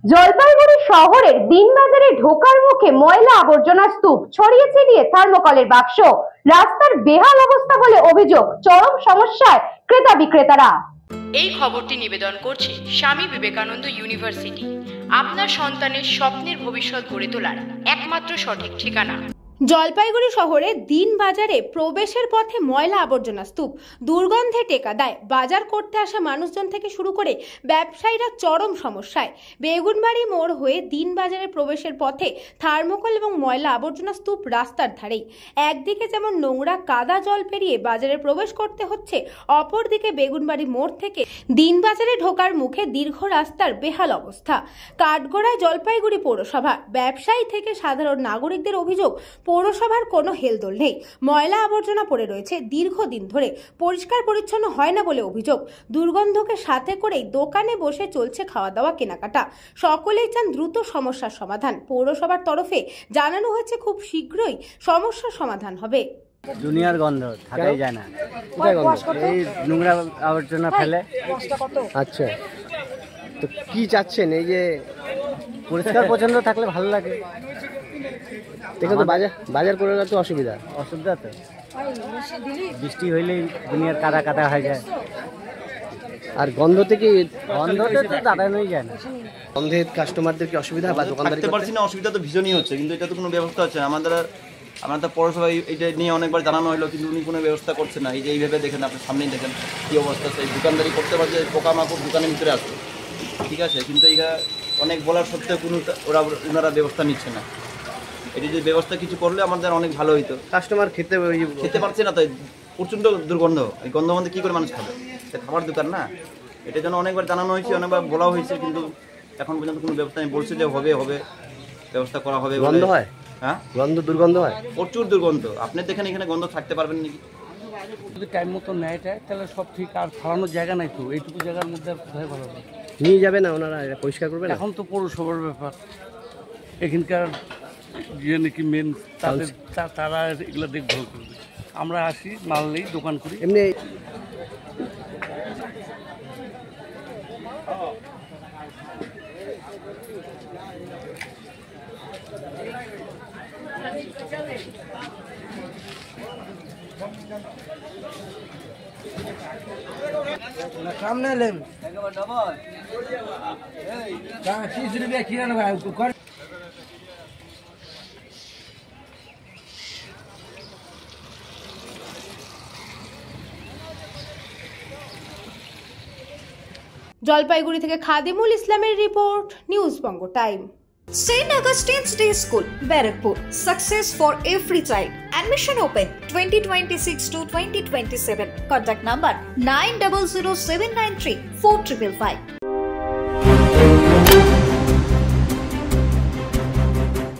জলপাইগুড়ি শহরের দিনবাজারে ঢোকার মুখে ময়লা আবর্জনা স্তূপ, ছড়িয়ে ছিটিয়ে থার্মোকলের বাক্স, রাস্তার বেহাল অবস্থা বলে অভিযোগ। চরম সমস্যায় ক্রেতা বিক্রেতারা। এই খবরটি নিবেদন করছে স্বামী বিবেকানন্দ ইউনিভার্সিটি, আপনার সন্তানের স্বপ্নের ভবিষ্যৎ গড়ে তোলার একমাত্র সঠিক ঠিকানা। জলপাইগুড়ি শহরে দিনবাজারে প্রবেশের পথে ময়লা আবর্জনা স্তূপ, দুর্গন্ধে টেকা দেয়। বাজার করতে আসা মানুষজন থেকে শুরু করে ব্যবসায়ীরা চরম সমস্যায়। বেগুনবাড়ি মোড় হয়ে দিনবাজারে প্রবেশের পথে থার্মোকল এবং ময়লা আবর্জনা স্তূপ রাস্তার ধারেই। একদিকে যেমন নোংরা কাদা জল পেরিয়ে বাজারে প্রবেশ করতে হচ্ছে, অপরদিকে বেগুনবাড়ি মোড় থেকে দিনবাজারে ঢোকার মুখে দীর্ঘ রাস্তার বেহাল অবস্থা। কাঠগড়ায় জলপাইগুড়ি পৌরসভা, ব্যবসায়ী থেকে সাধারণ নাগরিকদের অভিযোগ, পৌরসভার কোনো হেলদোল নেই। ময়লা আবর্জনা পড়ে রয়েছে দীর্ঘদিন ধরে, পরিষ্কার পরিচ্ছন্ন হয় না বলে অভিযোগ। দুর্গন্ধকে সাথে করেই দোকানে বসে চলছে খাওয়া দাওয়া কেনাকাটা। সকলেই চান দ্রুত সমস্যার সমাধান। পৌরসভার তরফে জানানো হয়েছে খুব শীঘ্রই সমস্যার সমাধান হবে। দুনিয়ার গন্ধ থাকাই যায় না। এই নোংরা আবর্জনা ফেলে। আচ্ছা, তো কি চাচ্ছেন? এই যে পরিষ্কার পছন্দ থাকলে ভালো লাগে। দেখো তো বাজার করে তো অসুবিধা তো বৃষ্টি হইলেই দুনিয়ার কাদা কাদা হয়ে যায়। আর গন্ধ থেকে তো দাঁড়ানোই যায় না। গন্ধের কাস্টমারদের কি অসুবিধা বা দোকানদারি করতে পারছি না? অসুবিধা তো ভীষণই হচ্ছে, কিন্তু এটা তো কোনো ব্যবস্থা হচ্ছে না। আমাদের পৌরসভায় এটা নিয়ে অনেকবার জানানো হলো, কিন্তু উনি কোনো ব্যবস্থা করছে না। এই যে এইভাবে দেখেন, আপনি সামনেই দেখেন কী অবস্থা। সেই দোকানদারি করতে পারছে, পোকামাকড় দোকানের ভিতরে আসে, ঠিক আছে, কিন্তু এটা অনেক বলার সত্ত্বেও কোনো ওনারা ব্যবস্থা নিচ্ছে না। এটি যে ব্যবস্থা কিছু করলে আমাদের অনেক ভালো হইতো। কাস্টমার খেতে পারছে না, তাই প্রচণ্ড দুর্গন্ধ। এই গন্ধ মধ্যে কী করে মানুষ খাবে? এটা খাবার দোকান না। এটার জন্য অনেকবার জানানো হয়েছে, অনেকবার বলা হয়েছে, কিন্তু এখন পর্যন্ত কোনো ব্যবস্থা নেই। বলছে যে হবে ব্যবস্থা করা হবে। গন্ধ হয়? হ্যাঁ, দুর্গন্ধ হয়, প্রচুর দুর্গন্ধ। আপনি দেখেন এখানে গন্ধ থাকতে পারবেন নাকি? যদি টাইম মতো নেয় তাহলে সব ঠিক। আর ফালানোর জায়গা নাই তো, এইটুকু জায়গার মধ্যে কোথায় ভালো হবে? নিয়ে যাবে না ওনারা, পরিষ্কার করবে না? এখন তো পৌরসভার ব্যাপার, এখানকার যে নাকি মেন তারা এগুলো দেখভাল করবে। আমরা আসি, মাল নেই, দোকান করি। এমনি सामने ले 30 रुपया किराना भाई कर। জলপাইগুড়ি থেকে খাদিমুল ইসলামের report, news Banga time. St. Augustine's Day School, Barakpur. Success for every child. Admission open 2026 to 2027. Contact number 900793 4555.